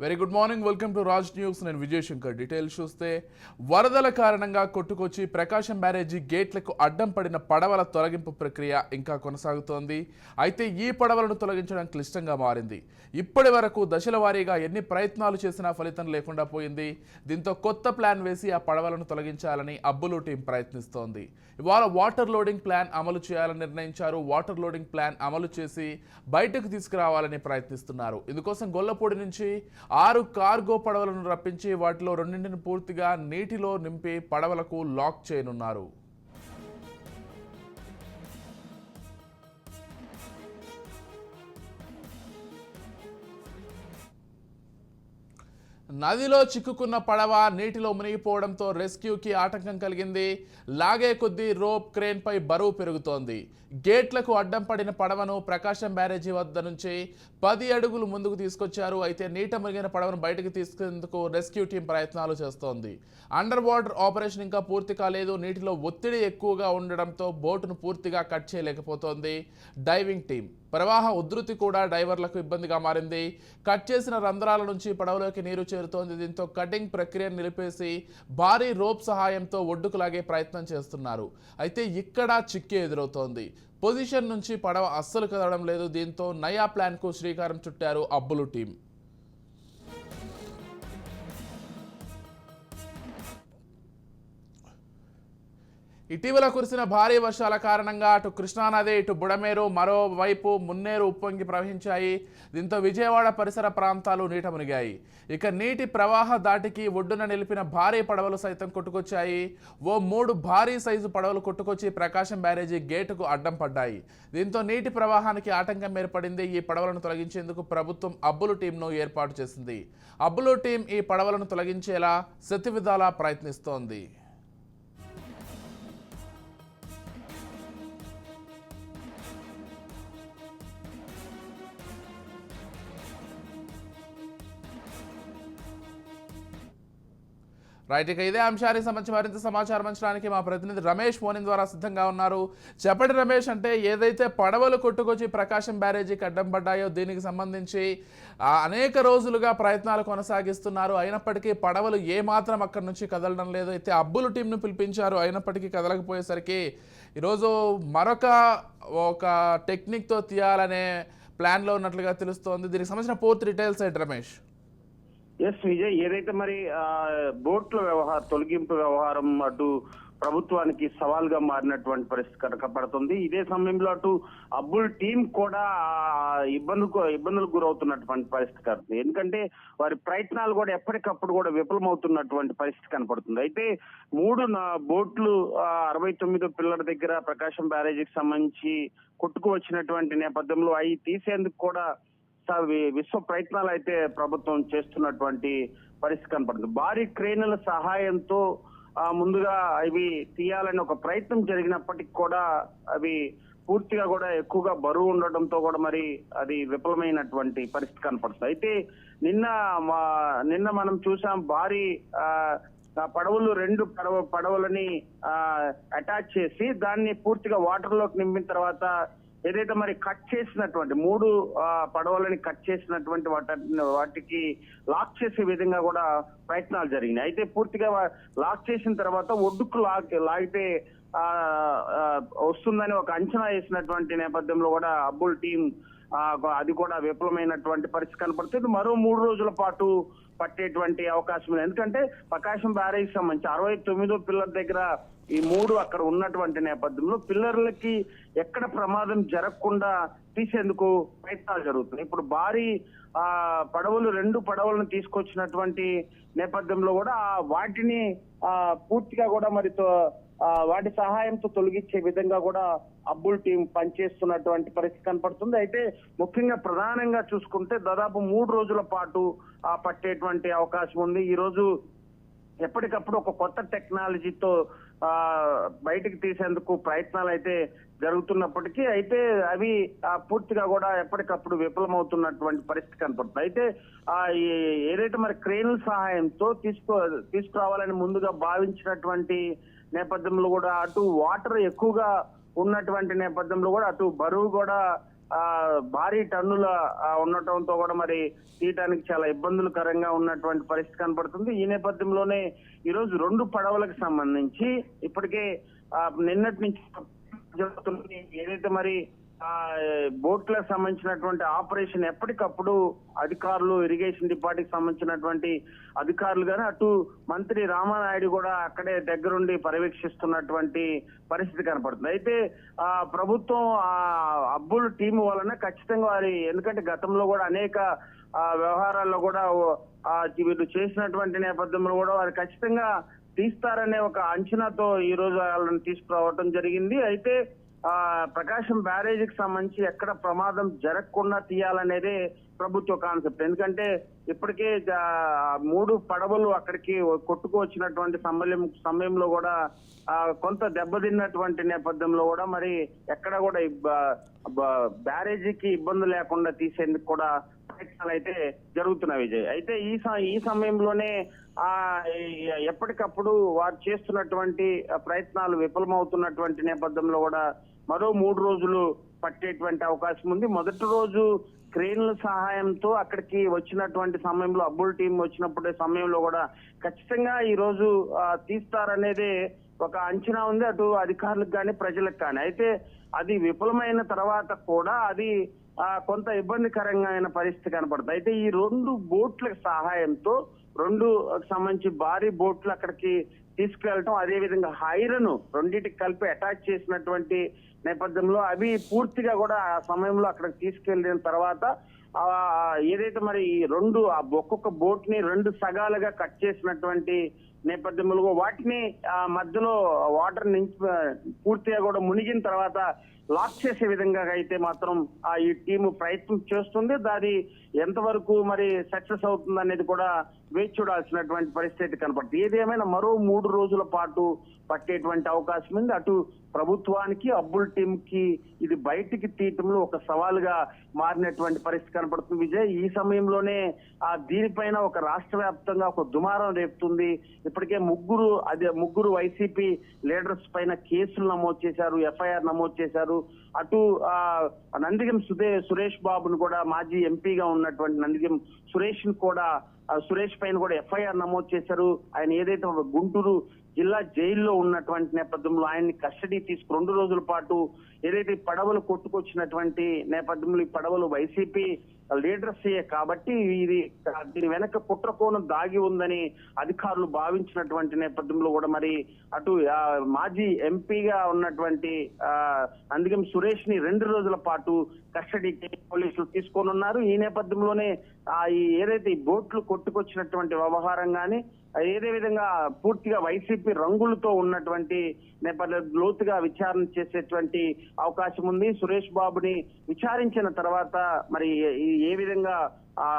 Very good morning, welcome to Raj news. నేను Vijay Shankar. Details చూస్తే వరదల కారణంగా కొట్టుకొచ్చి ప్రకాశం బ్యారేజీ గేట్లకు అడ్డం పడిన పడవల తొలగింపు ప్రక్రియ ఇంకా కొనసాగుతోంది. అయితే ఈ పడవలను తొలగించడం క్లిష్టంగా మారింది. ఇప్పటి వరకు దశల వారీగా ఎన్ని ప్రయత్నాలు చేసినా ఫలితం లేకుండా పోయింది. దీంతో కొత్త ప్లాన్ వేసి ఆ పడవలను తొలగించాలని అబ్బులు టీం ప్రయత్నిస్తోంది. ఇవాళ వాటర్ లోడింగ్ ప్లాన్ అమలు చేయాలని నిర్ణయించారు. వాటర్ లోడింగ్ ప్లాన్ అమలు చేసి బయటకు తీసుకురావాలని ప్రయత్నిస్తున్నారు. ఇందుకోసం గొల్లపూడి నుంచి 6 కార్గో పడవలను రప్పించి వాటిలో 2 పూర్తిగా నీటిలో నింపి పడవలకు లాక్ చేయనున్నారు. నదిలో చిక్కుకున్న పడవ నీటిలో మునిగిపోవడంతో రెస్క్యూకి ఆటంకం కలిగింది. లాగే కొద్దీ రోప్ క్రేన్ పై బరువు పెరుగుతోంది. గేట్లకు అడ్డం పడిన పడవను ప్రకాశం బ్యారేజీ వద్ద నుంచి 10 అడుగులు ముందుకు తీసుకొచ్చారు. అయితే నీట మునిగిన పడవను బయటకు తీసుకునేందుకు రెస్క్యూ టీం ప్రయత్నాలు చేస్తోంది. అండర్ వాటర్ ఆపరేషన్ ఇంకా పూర్తి కాలేదు. నీటిలో ఒత్తిడి ఎక్కువగా ఉండడంతో బోటును పూర్తిగా కట్ చేయలేకపోతోంది డైవింగ్ టీం. ప్రవాహ ఉధృతి కూడా డైవర్లకు ఇబ్బందిగా మారింది. కట్ చేసిన రంధ్రాల నుంచి పడవలోకి నీరు చేరుతోంది. దీంతో కటింగ్ ప్రక్రియను నిలిపేసి భారీ రోప్ సహాయంతో ఒడ్డుకు లాగే ప్రయత్నం చేస్తున్నారు. అయితే ఇక్కడ చిక్కే ఎదురవుతోంది. పొజిషన్ నుంచి పడవ అస్సలు కదలడం లేదు. దీంతో నయా ప్లాన్కు శ్రీకారం చుట్టారు అబ్బులు టీం. ఇటీవల కురిసిన భారీ వర్షాల కారణంగా అటు కృష్ణానది, ఇటు బుడమేరు, మరోవైపు మున్నేరు ఉప్పొంగి ప్రవహించాయి. దీంతో విజయవాడ పరిసర ప్రాంతాలు నీట మునిగాయి. ఇక నీటి ప్రవాహ దాటికి ఒడ్డున నిలిపిన భారీ పడవలు సైతం కొట్టుకొచ్చాయి. ఓ 3 భారీ సైజు పడవలు కొట్టుకొచ్చి ప్రకాశం బ్యారేజీ గేటుకు అడ్డం పడ్డాయి. దీంతో నీటి ప్రవాహానికి ఆటంకం ఏర్పడింది. ఈ పడవలను తొలగించేందుకు ప్రభుత్వం అబ్బులు టీంను ఏర్పాటు చేసింది. అబ్బులు టీం ఈ పడవలను తొలగించేలా శతవిధాలా ప్రయత్నిస్తోంది. రైట్, ఇక ఇదే అంశానికి సంబంధించి మరింత సమాచారం అంచడానికి మా ప్రతినిధి రమేష్ ఫోన్ ద్వారా సిద్ధంగా ఉన్నారు. చెప్పండి రమేష్, అంటే ఏదైతే పడవలు కొట్టుకొచ్చి ప్రకాశం బ్యారేజీకి అడ్డం పడ్డాయో దీనికి సంబంధించి అనేక రోజులుగా ప్రయత్నాలు కొనసాగిస్తున్నారు. అయినప్పటికీ పడవలు ఏమాత్రం అక్కడి నుంచి కదలడం లేదు. అయితే అబ్బులు టీంను పిలిపించారు, అయినప్పటికీ కదలకపోయేసరికి ఈరోజు ఒక టెక్నిక్తో తీయాలనే ప్లాన్లో ఉన్నట్లుగా తెలుస్తోంది. దీనికి సంబంధించిన పూర్తి డీటెయిల్స్ ఏంటి రమేష్? ఎస్ విజయ్, ఏదైతే మరి బోట్ల తొలగింపు వ్యవహారం అటు ప్రభుత్వానికి సవాల్గా మారినటువంటి పరిస్థితి కనపడుతుంది. ఇదే సమయంలో అటు అబ్బుల్ టీం కూడా ఇబ్బందులకు గురవుతున్నటువంటి పరిస్థితి కనపడుతుంది. ఎందుకంటే వారి ప్రయత్నాలు కూడా ఎప్పటికప్పుడు కూడా విఫలమవుతున్నటువంటి పరిస్థితి కనపడుతుంది. అయితే 3 బోట్లు 69 పిల్లల దగ్గర ప్రకాశం బ్యారేజీకి సంబంధించి కొట్టుకు వచ్చినటువంటి నేపథ్యంలో అవి తీసేందుకు కూడా విశ్వ ప్రయత్నాలు అయితే ప్రభుత్వం చేస్తున్నటువంటి పరిస్థితి కనపడుతుంది. భారీ క్రేన్ల సహాయంతో ముందుగా అవి తీయాలని ఒక ప్రయత్నం జరిగినప్పటికీ కూడా అవి పూర్తిగా కూడా ఎక్కువగా బరువు ఉండటంతో కూడా మరి అది విఫలమైనటువంటి పరిస్థితి కనపడుతుంది. అయితే నిన్న మనం చూసాం, భారీ పడవలు 2 పడవలని అటాచ్ చేసి దాన్ని పూర్తిగా వాటర్ లోకి నింపిన తర్వాత ఏదైతే మరి కట్ చేసినటువంటి 3 పడవలని కట్ చేసినటువంటి వాటికి లాక్ చేసే విధంగా కూడా ప్రయత్నాలు జరిగినాయి. అయితే పూర్తిగా లాక్ చేసిన తర్వాత ఒడ్డుకు లాగితే వస్తుందని ఒక అంచనా వేసినటువంటి నేపథ్యంలో కూడా అబ్బుల్ టీం అది కూడా విఫలమైనటువంటి పరిస్థితి కనపడుతుంది. మరో 3 రోజుల పాటు పట్టేటువంటి అవకాశం ఉంది. ఎందుకంటే ప్రకాశం బ్యారేజ్ సంబంధించి 69 పిల్లల దగ్గర ఈ 3 అక్కడ ఉన్నటువంటి నేపథ్యంలో పిల్లర్లకి ఎక్కడ ప్రమాదం జరగకుండా తీసేందుకు ప్రయత్నాలు జరుగుతున్నాయి. ఇప్పుడు భారీ పడవలు 2 పడవలను తీసుకొచ్చినటువంటి నేపథ్యంలో కూడా వాటిని పూర్తిగా కూడా మరి వాటి సహాయంతో తొలగించే విధంగా కూడా అబ్బుల్ టీం పనిచేస్తున్నటువంటి పరిస్థితి కనపడుతుంది. అయితే ముఖ్యంగా ప్రధానంగా చూసుకుంటే దాదాపు 3 రోజుల పాటు పట్టేటువంటి అవకాశం ఉంది. ఈ రోజు ఎప్పటికప్పుడు ఒక కొత్త టెక్నాలజీతో బయటికి తీసేందుకు ప్రయత్నాలు అయితే జరుగుతున్నప్పటికీ అయితే అవి పూర్తిగా కూడా ఎప్పటికప్పుడు విఫలమవుతున్నటువంటి పరిస్థితి కనపడుతుంది. అయితే ఏదైతే మరి క్రేన్ల సహాయంతో తీసుకురావాలని ముందుగా భావించినటువంటి నేపథ్యంలో కూడా అటు వాటర్ ఎక్కువగా ఉన్నటువంటి నేపథ్యంలో కూడా అటు బరువు కూడా భారీ టన్నుల ఉండటంతో కూడా మరి తీయటానికి చాలా ఇబ్బందులకరంగా ఉన్నటువంటి పరిస్థితి కనపడుతుంది. ఈ నేపథ్యంలోనే ఈరోజు 2 పడవలకు సంబంధించి ఇప్పటికే నిన్నటి నుంచి జరుగుతుంది. ఏదైతే మరి బోట్లకు సంబంధించినటువంటి ఆపరేషన్ ఎప్పటికప్పుడు అధికారులు, ఇరిగేషన్ డిపార్ట్మెంట్ సంబంధించినటువంటి అధికారులు గాని అటు మంత్రి రామానాయుడు కూడా అక్కడే దగ్గరుండి పర్యవేక్షిస్తున్నటువంటి పరిస్థితి కనపడుతుంది. అయితే ప్రభుత్వం అబ్బుల్ టీం వలన ఖచ్చితంగా వారి, ఎందుకంటే గతంలో కూడా అనేక వ్యవహారాల్లో కూడా వీళ్ళు చేసినటువంటి నేపథ్యంలో కూడా వారు ఖచ్చితంగా తీస్తారనే ఒక అంచనాతో ఈ రోజు వాళ్ళని తీసుకురావడం జరిగింది. అయితే ప్రకాశం బ్యారేజీకి సంబంధించి ఎక్కడ ప్రమాదం జరగకుండా తీయాలనేదే ప్రభుత్వ కాన్సెప్ట్. ఎందుకంటే ఇప్పటికే 3 పడవలు అక్కడికి కొట్టుకు వచ్చినటువంటి సమయంలో కూడా కొంత దెబ్బతిన్నటువంటి నేపథ్యంలో కూడా మరి ఎక్కడ కూడా బ్యారేజీకి ఇబ్బంది లేకుండా తీసేందుకు కూడా ప్రయత్నాలు అయితే జరుగుతున్నాయి విజయ్. అయితే ఈ సమయంలోనే ఎప్పటికప్పుడు వారు చేస్తున్నటువంటి ప్రయత్నాలు విఫలమవుతున్నటువంటి నేపథ్యంలో కూడా మరో 3 రోజులు పట్టేటువంటి అవకాశం ఉంది. మొదటి రోజు క్రేన్ల సహాయంతో అక్కడికి వచ్చినటువంటి సమయంలో అబ్బుల్ టీం వచ్చినప్పుడే సమయంలో కూడా ఖచ్చితంగా ఈ రోజు తీస్తారనేదే ఒక అంచనా ఉంది అటు అధికారులకు కానీ ప్రజలకు కానీ. అయితే అది విఫలమైన తర్వాత కూడా అది కొంత ఇబ్బందికరంగా అయిన పరిస్థితి కనపడుతుంది. అయితే ఈ 2 బోట్ల సహాయంతో 2 సంబంధించి భారీ బోట్లు అక్కడికి తీసుకెళ్లటం, అదేవిధంగా హైరను రెండింటికి కలిపి అటాచ్ చేసినటువంటి నేపథ్యంలో అవి పూర్తిగా కూడా ఆ సమయంలో అక్కడికి తీసుకెళ్లిన తర్వాత ఏదైతే మరి ఈ 2 ఒక్కొక్క బోట్ ని 2 సగాలుగా కట్ చేసినటువంటి నేపథ్యంలో వాటిని మధ్యలో వాటర్ నుంచి పూర్తిగా కూడా మునిగిన తర్వాత లాక్ చేసే విధంగా అయితే మాత్రం ఈ టీము ప్రయత్నం చేస్తుంది. దాని ఎంతవరకు మరి సక్సెస్ అవుతుంది అనేది కూడా వేచి చూడాల్సినటువంటి పరిస్థితి కనపడుతుంది. ఏదేమైనా మరో 3 రోజుల పాటు పట్టేటువంటి అవకాశం ఉంది. అటు ప్రభుత్వానికి, అబ్బుల్ టీం కి ఇది బయటికి తీయటంలో ఒక సవాలుగా మారినటువంటి పరిస్థితి కనపడుతుంది విజయ్. ఈ సమయంలోనే దీనిపైన ఒక రాష్ట్ర వ్యాప్తంగా ఒక దుమారం రేపుతుంది. ఇప్పటికే ముగ్గురు వైసీపీ లీడర్స్ పైన కేసులు నమోదు చేశారు, ఎఫ్ఐఆర్ నమోదు చేశారు. అటు నందిగం సురేష్ బాబును కూడా, మాజీ ఎంపీగా ఉన్నటువంటి నందిగం సురేష్ పైన కూడా ఎఫ్ఐఆర్ నమోదు చేశారు. ఆయన ఏదైతే గుంటూరు జిల్లా జైల్లో ఉన్నటువంటి నేపథ్యంలో ఆయన్ని కస్టడీ తీసుకు 2 రోజుల పాటు ఏదైతే పడవలు కొట్టుకొచ్చినటువంటి నేపథ్యంలో ఈ పడవలు వైసీపీ లీడర్స్ కాబట్టి దీని వెనక కుట్రకోణం దాగి ఉందని అధికారులు భావించినటువంటి నేపథ్యంలో కూడా మరి అటు మాజీ ఎంపీగా ఉన్నటువంటి నందిగం సురేష్ ని 2 రోజుల పాటు కస్టడీకి పోలీసులు తీసుకోనున్నారు. ఈ నేపథ్యంలోనే ఏదైతే ఈ బోట్లు కొట్టుకొచ్చినటువంటి వ్యవహారం గాని ఏదే విధంగా పూర్తిగా వైసీపీ రంగులతో ఉన్నటువంటి నేపథ్యంలో లోతుగా విచారణ చేసేటువంటి అవకాశం ఉంది. సురేష్ బాబుని విచారించిన తర్వాత మరి ఏ విధంగా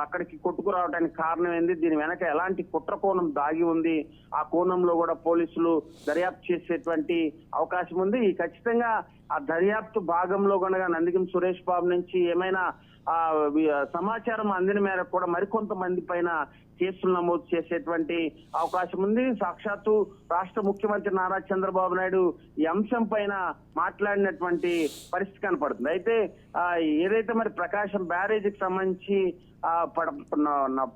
అక్కడికి కొట్టుకురావడానికి కారణం ఏంది, దీని వెనక ఎలాంటి కుట్ర కోణం దాగి ఉంది, ఆ కోణంలో కూడా పోలీసులు దర్యాప్తు చేసేటువంటి అవకాశం ఉంది. ఈ ఖచ్చితంగా ఆ దర్యాప్తు భాగంలో కనుక నందిగం సురేష్ బాబు నుంచి ఏమైనా సమాచారం అందిన మేరకు కూడా మరికొంతమంది పైన కేసులు నమోదు చేసేటువంటి అవకాశం ఉంది. సాక్షాత్తు రాష్ట్ర ముఖ్యమంత్రి నారా చంద్రబాబు నాయుడు ఈ అంశం పైన మాట్లాడినటువంటి పరిస్థితి కనపడుతుంది. అయితే ఏదైతే మరి ప్రకాశం బ్యారేజీకి సంబంధించి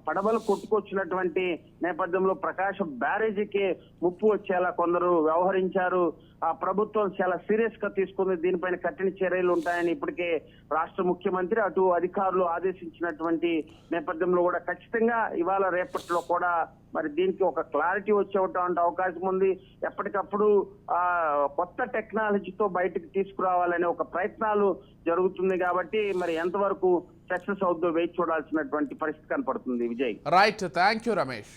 పడవలు కొట్టుకొచ్చినటువంటి నేపథ్యంలో ప్రకాశం బ్యారేజీకి ముప్పు వచ్చేలా కొందరు వ్యవహరించారు. ప్రభుత్వం చాలా సీరియస్ గా తీసుకుంది. దీనిపైన కఠిన చర్యలు ఉంటాయని ఇప్పటికే రాష్ట్ర ముఖ్యమంత్రి అటు అధికారులు ఆదేశించినటువంటి నేపథ్యంలో కూడా ఖచ్చితంగా ఇవాళ రేపట్లో కూడా మరి దీనికి ఒక క్లారిటీ వచ్చేటువంటి అవకాశం ఉంది. ఎప్పటికప్పుడు కొత్త టెక్నాలజీతో బయటకు తీసుకురావాలనే ఒక ప్రయత్నాలు జరుగుతుంది కాబట్టి మరి ఎంతవరకు సక్సెస్ అవుతుందో వేచి చూడాల్సినటువంటి పరిస్థితి కనపడుతుంది Vijay. Right, thank you Ramesh.